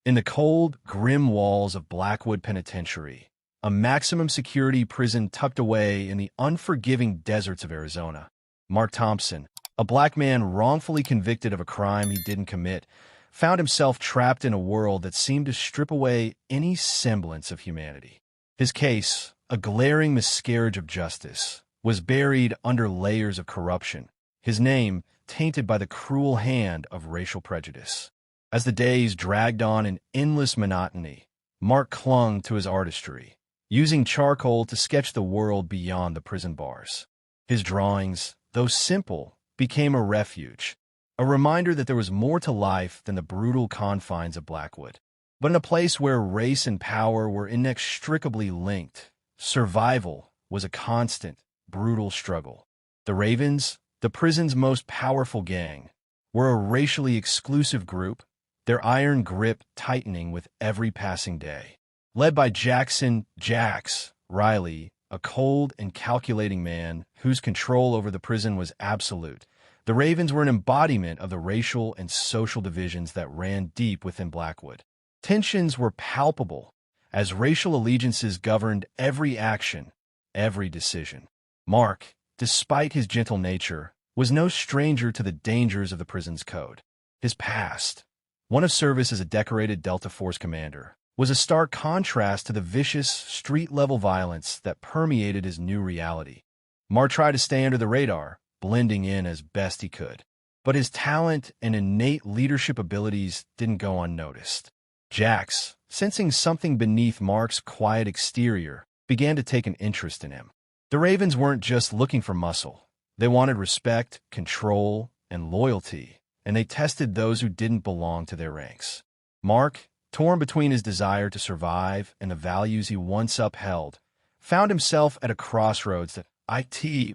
In the cold, grim walls of Blackwood Penitentiary, a maximum security prison tucked away in the unforgiving deserts of Arizona, Mark Thompson, a black man wrongfully convicted of a crime he didn't commit, found himself trapped in a world that seemed to strip away any semblance of humanity. His case, a glaring miscarriage of justice, was buried under layers of corruption, his name tainted by the cruel hand of racial prejudice. As the days dragged on in endless monotony, Mark clung to his artistry, using charcoal to sketch the world beyond the prison bars. His drawings, though simple, became a refuge, a reminder that there was more to life than the brutal confines of Blackwood. But in a place where race and power were inextricably linked, survival was a constant, brutal struggle. The Ravens, the prison's most powerful gang, were a racially exclusive group, their iron grip tightening with every passing day. Led by Jackson "Jax" Riley, a cold and calculating man whose control over the prison was absolute, the Ravens were an embodiment of the racial and social divisions that ran deep within Blackwood. Tensions were palpable, as racial allegiances governed every action, every decision. Mark, despite his gentle nature, was no stranger to the dangers of the prison's code. His past, one of service as a decorated Delta Force commander, was a stark contrast to the vicious, street-level violence that permeated his new reality. Mark tried to stay under the radar, blending in as best he could. But his talent and innate leadership abilities didn't go unnoticed. Jax, sensing something beneath Mark's quiet exterior, began to take an interest in him. The Ravens weren't just looking for muscle. They wanted respect, control, and loyalty, and they tested those who didn't belong to their ranks. Mark, torn between his desire to survive and the values he once upheld, found himself at a crossroads that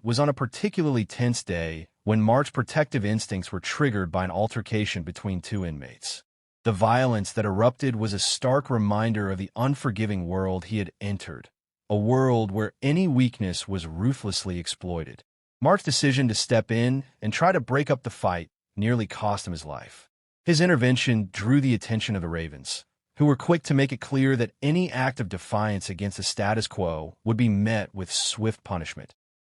was on a particularly tense day when Mark's protective instincts were triggered by an altercation between two inmates. The violence that erupted was a stark reminder of the unforgiving world he had entered, a world where any weakness was ruthlessly exploited. Mark's decision to step in and try to break up the fight nearly cost him his life. His intervention drew the attention of the Ravens, who were quick to make it clear that any act of defiance against the status quo would be met with swift punishment.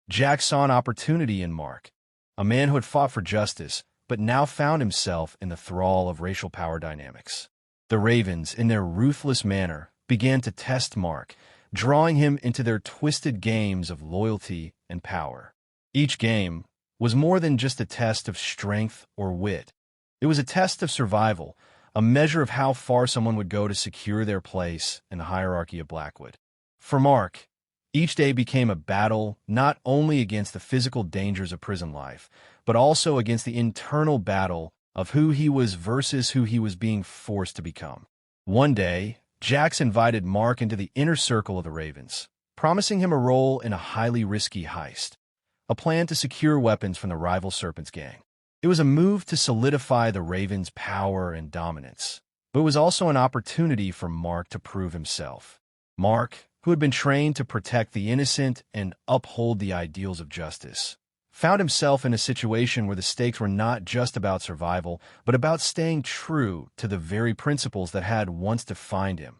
Jack saw an opportunity in Mark, a man who had fought for justice, but now found himself in the thrall of racial power dynamics. The Ravens, in their ruthless manner, began to test Mark, drawing him into their twisted games of loyalty and power. Each game was more than just a test of strength or wit. It was a test of survival, a measure of how far someone would go to secure their place in the hierarchy of Blackwood. For Mark, each day became a battle not only against the physical dangers of prison life, but also against the internal battle of who he was versus who he was being forced to become. One day, Jax invited Mark into the inner circle of the Ravens, promising him a role in a highly risky heist, a plan to secure weapons from the rival Serpents gang. It was a move to solidify the Ravens' power and dominance, but it was also an opportunity for Mark to prove himself. Mark, who had been trained to protect the innocent and uphold the ideals of justice, found himself in a situation where the stakes were not just about survival, but about staying true to the very principles that had once defined him.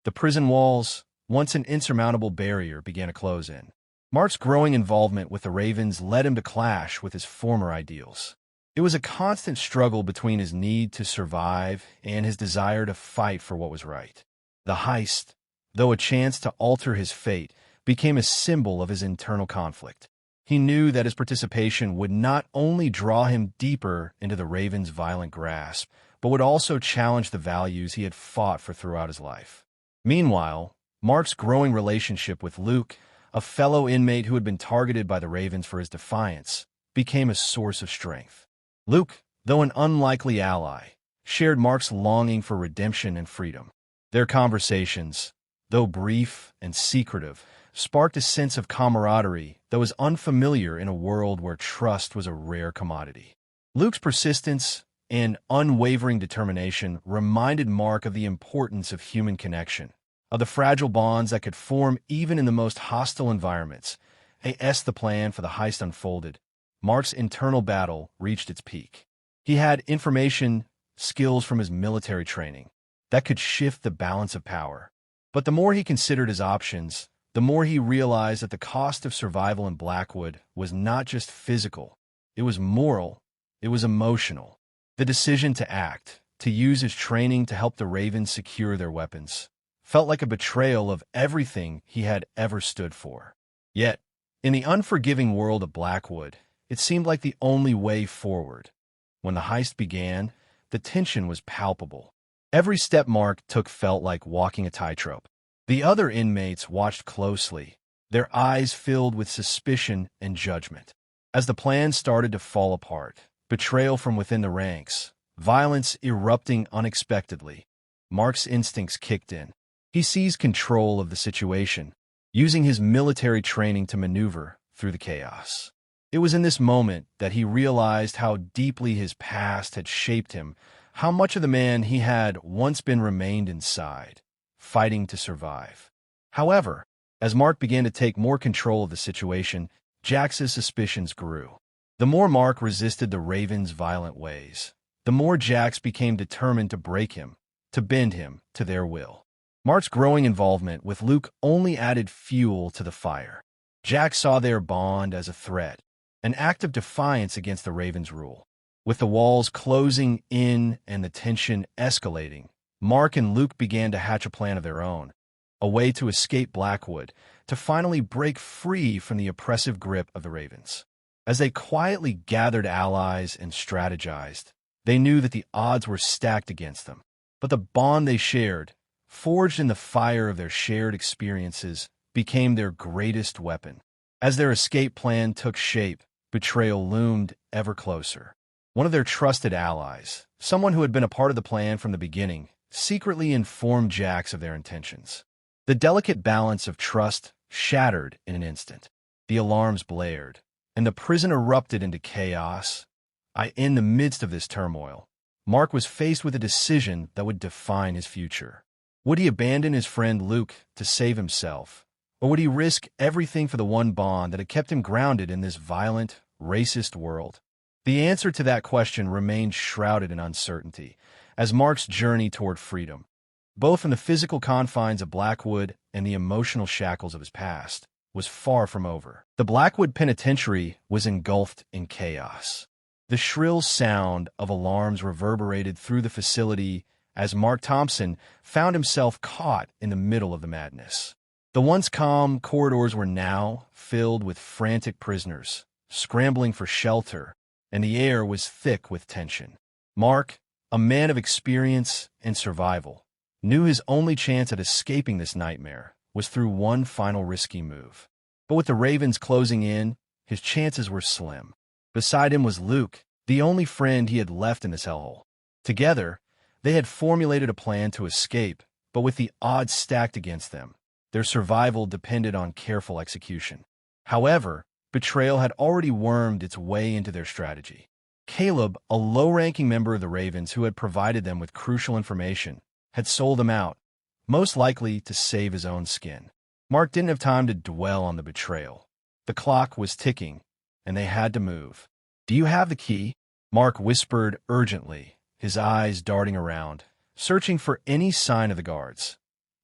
The prison walls, once an insurmountable barrier, began to close in. Mark's growing involvement with the Ravens led him to clash with his former ideals. It was a constant struggle between his need to survive and his desire to fight for what was right. The heist, though a chance to alter his fate, became a symbol of his internal conflict. He knew that his participation would not only draw him deeper into the Ravens' violent grasp, but would also challenge the values he had fought for throughout his life. Meanwhile, Mark's growing relationship with Luke, a fellow inmate who had been targeted by the Ravens for his defiance, became a source of strength. Luke, though an unlikely ally, shared Mark's longing for redemption and freedom. Their conversations, though brief and secretive, sparked a sense of camaraderie that was unfamiliar in a world where trust was a rare commodity. Luke's persistence and unwavering determination reminded Mark of the importance of human connection, of the fragile bonds that could form even in the most hostile environments. As the plan for the heist unfolded, Mark's internal battle reached its peak. He had information skills from his military training, that could shift the balance of power. But the more he considered his options, the more he realized that the cost of survival in Blackwood was not just physical, it was moral, it was emotional. The decision to act, to use his training to help the Ravens secure their weapons, felt like a betrayal of everything he had ever stood for. Yet, in the unforgiving world of Blackwood, it seemed like the only way forward. When the heist began, the tension was palpable. Every step Mark took felt like walking a tightrope. The other inmates watched closely, their eyes filled with suspicion and judgment. As the plan started to fall apart, betrayal from within the ranks, violence erupting unexpectedly, Mark's instincts kicked in. He seized control of the situation, using his military training to maneuver through the chaos. It was in this moment that he realized how deeply his past had shaped him, how much of the man he had once been remained inside, fighting to survive. However, as Mark began to take more control of the situation, Jax's suspicions grew. The more Mark resisted the Ravens' violent ways, the more Jax became determined to break him, to bend him to their will. Mark's growing involvement with Luke only added fuel to the fire. Jax saw their bond as a threat, an act of defiance against the Ravens' rule. With the walls closing in and the tension escalating, Mark and Luke began to hatch a plan of their own, a way to escape Blackwood, to finally break free from the oppressive grip of the Ravens. As they quietly gathered allies and strategized, they knew that the odds were stacked against them. But the bond they shared, forged in the fire of their shared experiences, became their greatest weapon. As their escape plan took shape, betrayal loomed ever closer. One of their trusted allies, someone who had been a part of the plan from the beginning, secretly informed Jax of their intentions. The delicate balance of trust shattered in an instant. The alarms blared, and the prison erupted into chaos. In the midst of this turmoil, Mark was faced with a decision that would define his future. Would he abandon his friend Luke to save himself, or would he risk everything for the one bond that had kept him grounded in this violent, racist world? The answer to that question remained shrouded in uncertainty, as Mark's journey toward freedom, both from the physical confines of Blackwood and the emotional shackles of his past, was far from over. The Blackwood Penitentiary was engulfed in chaos. The shrill sound of alarms reverberated through the facility as Mark Thompson found himself caught in the middle of the madness. The once calm corridors were now filled with frantic prisoners, scrambling for shelter, and the air was thick with tension. Mark, a man of experience and survival, knew his only chance at escaping this nightmare was through one final risky move. But with the Ravens closing in, his chances were slim. Beside him was Luke, the only friend he had left in this hellhole. Together, they had formulated a plan to escape, but with the odds stacked against them, their survival depended on careful execution. However, betrayal had already wormed its way into their strategy. Caleb, a low-ranking member of the Ravens who had provided them with crucial information, had sold them out, most likely to save his own skin. Mark didn't have time to dwell on the betrayal. The clock was ticking, and they had to move. "Do you have the key?" Mark whispered urgently, his eyes darting around, searching for any sign of the guards.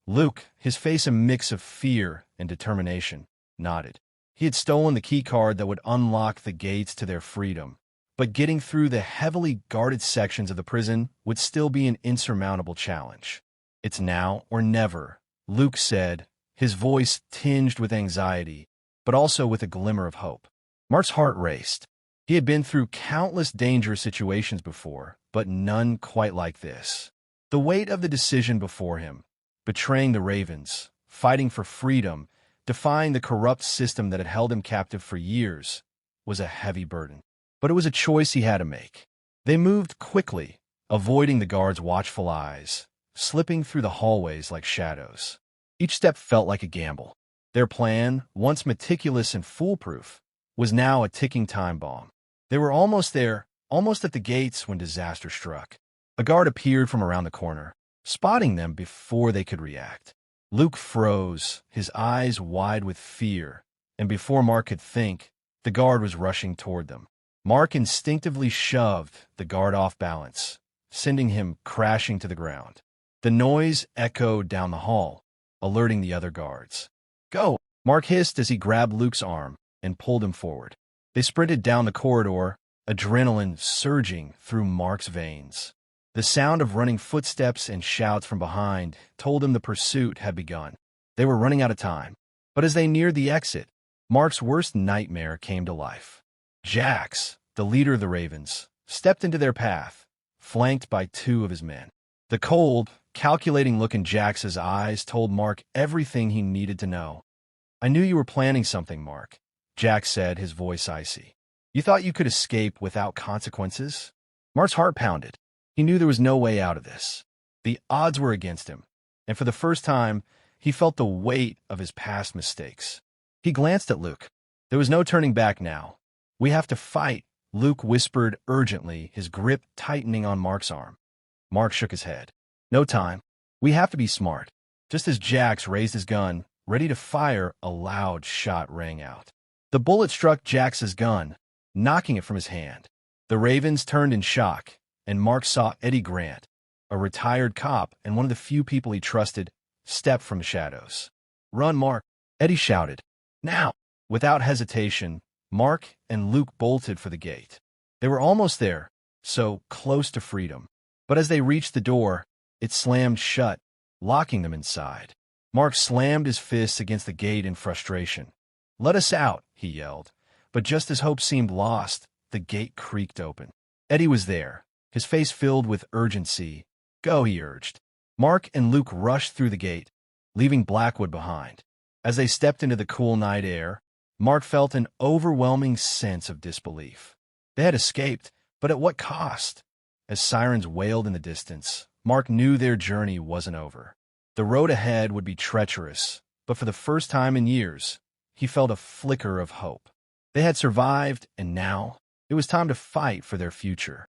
Luke, his face a mix of fear and determination, nodded. He had stolen the key card that would unlock the gates to their freedom, but getting through the heavily guarded sections of the prison would still be an insurmountable challenge. "It's now or never," Luke said, his voice tinged with anxiety, but also with a glimmer of hope. Mark's heart raced. He had been through countless dangerous situations before, but none quite like this. The weight of the decision before him, betraying the Ravens, fighting for freedom, defying the corrupt system that had held him captive for years, was a heavy burden. But it was a choice he had to make. They moved quickly, avoiding the guards' watchful eyes, slipping through the hallways like shadows. Each step felt like a gamble. Their plan, once meticulous and foolproof, was now a ticking time bomb. They were almost there, almost at the gates when disaster struck. A guard appeared from around the corner, spotting them before they could react. Luke froze, his eyes wide with fear, and before Mark could think, the guard was rushing toward them. Mark instinctively shoved the guard off balance, sending him crashing to the ground. The noise echoed down the hall, alerting the other guards. "Go!" Mark hissed as he grabbed Luke's arm and pulled him forward. They sprinted down the corridor, adrenaline surging through Mark's veins. The sound of running footsteps and shouts from behind told him the pursuit had begun. They were running out of time. But as they neared the exit, Mark's worst nightmare came to life. Jax, the leader of the Ravens, stepped into their path, flanked by two of his men. The cold, calculating look in Jax's eyes told Mark everything he needed to know. "I knew you were planning something, Mark," Jax said, his voice icy. "You thought you could escape without consequences?" Mark's heart pounded. He knew there was no way out of this. The odds were against him, and for the first time, he felt the weight of his past mistakes. He glanced at Luke. There was no turning back now. "We have to fight," Luke whispered urgently, his grip tightening on Mark's arm. Mark shook his head. "No time. We have to be smart." Just as Jax raised his gun, ready to fire, a loud shot rang out. The bullet struck Jax's gun, knocking it from his hand. The Ravens turned in shock, and Mark saw Eddie Grant, a retired cop and one of the few people he trusted, step from the shadows. "Run, Mark!" Eddie shouted. "Now!" Without hesitation, Mark and Luke bolted for the gate. They were almost there, so close to freedom. But as they reached the door, it slammed shut, locking them inside. Mark slammed his fists against the gate in frustration. "Let us out," he yelled. But just as hope seemed lost, the gate creaked open. Eddie was there, his face filled with urgency. "Go," he urged. Mark and Luke rushed through the gate, leaving Blackwood behind. As they stepped into the cool night air, Mark felt an overwhelming sense of disbelief. They had escaped, but at what cost? As sirens wailed in the distance, Mark knew their journey wasn't over. The road ahead would be treacherous, but for the first time in years, he felt a flicker of hope. They had survived, and now it was time to fight for their future.